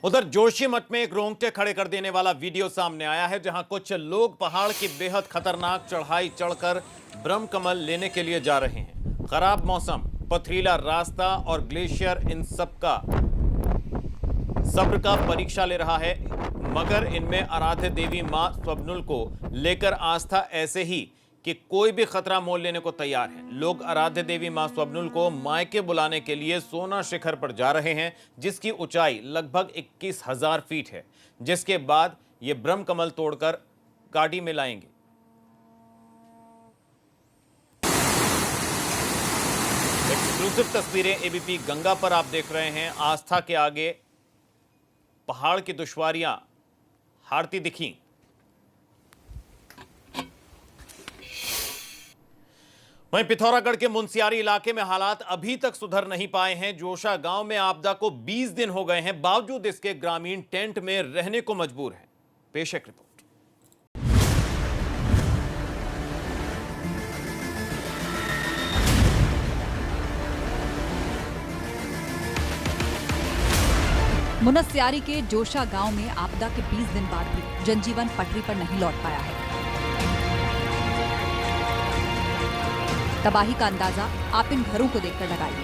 उधर जोशीमठ में एक रोंगटे खड़े कर देने वाला वीडियो सामने आया है, जहां कुछ लोग पहाड़ की बेहद खतरनाक चढ़ाई चढ़कर ब्रह्म कमल लेने के लिए जा रहे हैं। खराब मौसम, पथरीला रास्ता और ग्लेशियर इन सबका सब्र का परीक्षा ले रहा है, मगर इनमें आराध्य देवी मां स्वप्नुल को लेकर आस्था ऐसे ही कि कोई भी खतरा मोल लेने को तैयार है। लोग आराध्य देवी मां स्वप्नुल को मायके बुलाने के लिए सोना शिखर पर जा रहे हैं, जिसकी ऊंचाई लगभग 21,000 फीट है, जिसके बाद ये ब्रह्म कमल तोड़कर गाड़ी में लाएंगे। एक्सक्लूसिव तस्वीरें एबीपी गंगा पर आप देख रहे हैं। आस्था के आगे पहाड़ की दुश्वारियां हारती दिखी। वहीं पिथौरागढ़ के मुनस्यारी इलाके में हालात अभी तक सुधर नहीं पाए हैं। जोशा गांव में आपदा को 20 दिन हो गए हैं, बावजूद इसके ग्रामीण टेंट में रहने को मजबूर हैं। पेश है रिपोर्ट। मुनस्यारी के जोशा गांव में आपदा के 20 दिन बाद भी जनजीवन पटरी पर नहीं लौट पाया है। तबाही का अंदाजा आप इन घरों को देखकर लगाइए।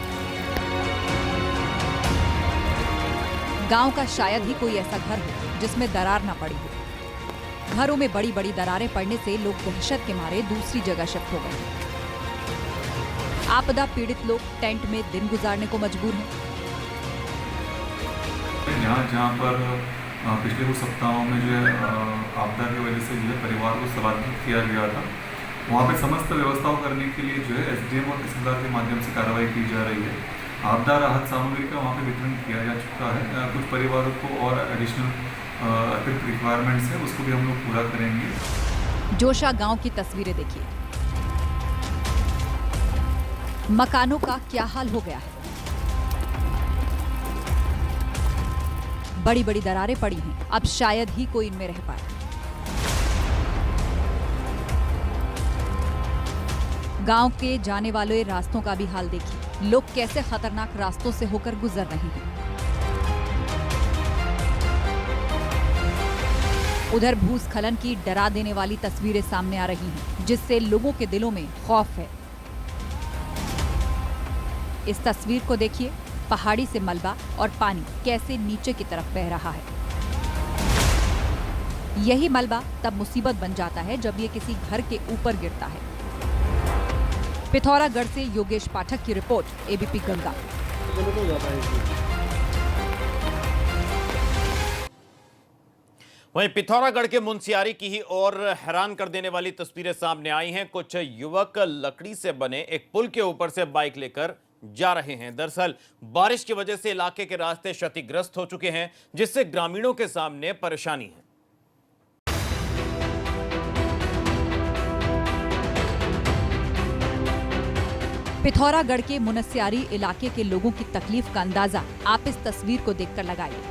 गांव का शायद ही कोई ऐसा घर हो जिसमें दरार न पड़ी हो। घरों में बड़ी बड़ी दरारें पड़ने से लोग दहशत के मारे दूसरी जगह शिफ्ट हो गए। आपदा पीड़ित लोग टेंट में दिन गुजारने को मजबूर हैं। जहाँ पर पिछले कुछ सप्ताहों में जो है आपदा की वजह से जो है परिवार को स्थलांतरित किया गया था, वहाँ पे समस्त व्यवस्थाओं करने के लिए जो है एसडीएम और तहसीलदार के माध्यम से कार्रवाई की जा रही है। आपदा राहत सामग्री का वहाँ पे वितरण किया जा चुका है। कुछ परिवारों को और एडिशनल अतिरिक्त रिक्वायरमेंट्स है, उसको भी हम लोग पूरा करेंगे। जोशा गांव की तस्वीरें देखिए। मकानों का क्या हाल हो गया है। बड़ी बड़ी दरारें पड़ी हैं, अब शायद ही कोई इनमें रह पाए। गांव के जाने वाले रास्तों का भी हाल देखिए। लोग कैसे खतरनाक रास्तों से होकर गुजर रहे हैं। उधर भूस्खलन की डरा देने वाली तस्वीरें सामने आ रही हैं, जिससे लोगों के दिलों में खौफ है। इस तस्वीर को देखिए। पहाड़ी से मलबा और पानी कैसे नीचे की तरफ बह रहा है। यही मलबा तब मुसीबत बन जाता है जब ये किसी घर के ऊपर गिरता है। पिथौरागढ़ से योगेश पाठक की रिपोर्ट, एबीपी गंगा। वहीं पिथौरागढ़ के मुनस्यारी की ही और हैरान कर देने वाली तस्वीरें सामने आई हैं। कुछ युवक लकड़ी से बने एक पुल के ऊपर से बाइक लेकर जा रहे हैं। दरअसल बारिश की वजह से इलाके के रास्ते क्षतिग्रस्त हो चुके हैं, जिससे ग्रामीणों के सामने परेशानी है। पिथौरागढ़ के मुनस्यारी इलाके के लोगों की तकलीफ का अंदाजा आप इस तस्वीर को देखकर लगाइए।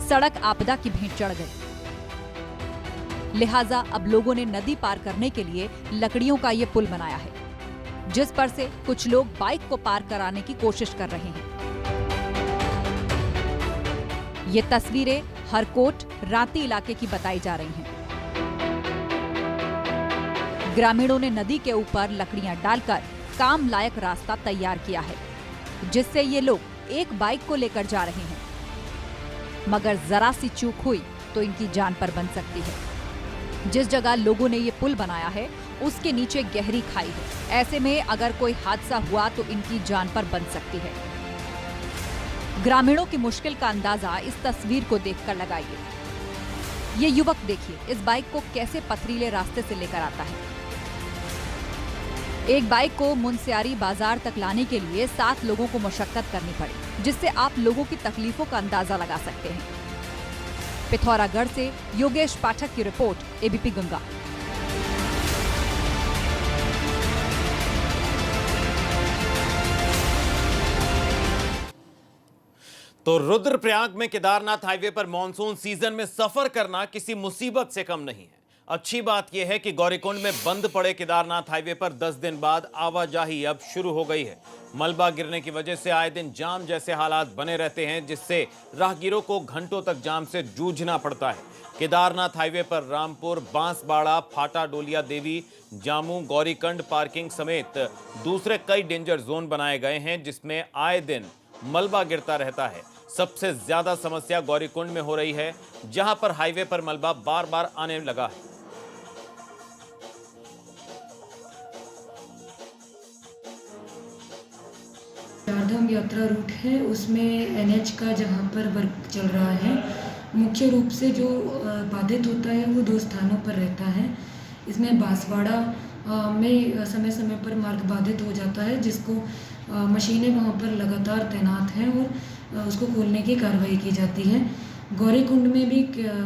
सड़क आपदा की भेंट चढ़ गई, लिहाजा अब लोगों ने नदी पार करने के लिए लकड़ियों का ये पुल बनाया है, जिस पर से कुछ लोग बाइक को पार कराने की कोशिश कर रहे हैं। ये तस्वीरें हरकोट रांती इलाके की बताई जा रही हैं। ग्रामीणों ने नदी के ऊपर लकड़ियां डालकर काम लायक रास्ता तैयार किया है, जिससे ये लोग एक बाइक को लेकर जा रहे हैं। मगर जरा सी चूक हुई तो इनकी जान पर बन सकती है। जिस जगह लोगों ने ये पुल बनाया है उसके नीचे गहरी खाई है। ऐसे में अगर कोई हादसा हुआ तो इनकी जान पर बन सकती है। ग्रामीणों की मुश्किल का अंदाजा इस तस्वीर को देखकर लगाइए। ये युवक देखिए इस बाइक को कैसे पथरीले रास्ते से लेकर आता है। एक बाइक को मुनस्यारी बाजार तक लाने के लिए 7 लोगों को मशक्कत करनी पड़ी, जिससे आप लोगों की तकलीफों का अंदाजा लगा सकते हैं। पिथौरागढ़ से योगेश पाठक की रिपोर्ट, एबीपी गंगा। तो रुद्रप्रयाग में केदारनाथ हाईवे पर मॉनसून सीजन में सफर करना किसी मुसीबत से कम नहीं है। अच्छी बात यह है कि गौरीकुंड में बंद पड़े केदारनाथ हाईवे पर 10 दिन बाद आवाजाही अब शुरू हो गई है। मलबा गिरने की वजह से आए दिन जाम जैसे हालात बने रहते हैं, जिससे राहगीरों को घंटों तक जाम से जूझना पड़ता है। केदारनाथ हाईवे पर रामपुर, बांसबाड़ा, फाटा डोलिया देवी, जामू, गौरीकुंड पार्किंग समेत दूसरे कई डेंजर जोन बनाए गए हैं, जिसमें आए दिन मलबा गिरता रहता है। सबसे ज्यादा समस्या गौरीकुंड में हो रही है, जहां पर हाईवे पर मलबा बार बार आने लगा है। चारधाम यात्रा रूट है, उसमें एनएच का जहाँ पर वर्क चल रहा है, मुख्य रूप से जो बाधित होता है वो 2 स्थानों पर रहता है। इसमें बांसवाड़ा में समय समय पर मार्ग बाधित हो जाता है, जिसको मशीनें वहाँ पर लगातार तैनात हैं और उसको खोलने की कार्रवाई की जाती है। गौरीकुंड में भी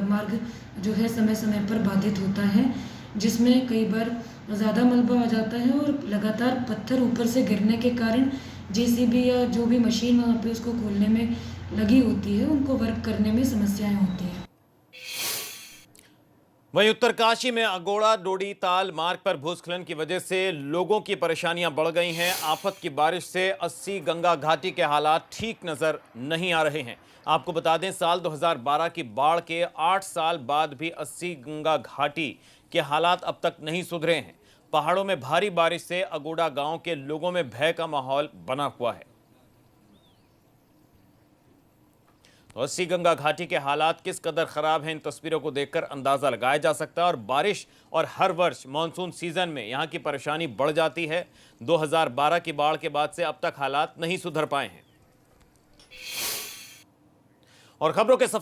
मार्ग जो है समय समय पर बाधित होता है, जिसमें कई बार ज़्यादा मलबा आ जाता है और लगातार पत्थर ऊपर से गिरने के कारण जेसीबी या जो भी मशीन वहाँ पे उसको खोलने में लगी होती है, उनको वर्क करने में समस्याएं होती हैं। वहीं उत्तरकाशी में अगोड़ा डोडी ताल मार्ग पर भूस्खलन की वजह से लोगों की परेशानियां बढ़ गई हैं। आफत की बारिश से 80 गंगा घाटी के हालात ठीक नजर नहीं आ रहे हैं। आपको बता दें, साल 2012 की बाढ़ के 8 साल बाद भी 80 गंगा घाटी के हालात अब तक नहीं सुधरे हैं। पहाड़ों में भारी बारिश से अगोड़ा गांव के लोगों में भय का माहौल बना हुआ है। तो 80 गंगा घाटी के हालात किस कदर खराब हैं, इन तस्वीरों को देखकर अंदाजा लगाया जा सकता है। और बारिश और हर वर्ष मानसून सीजन में यहां की परेशानी बढ़ जाती है। 2012 की बाढ़ के बाद से अब तक हालात नहीं सुधर पाए हैं। और खबरों के सफर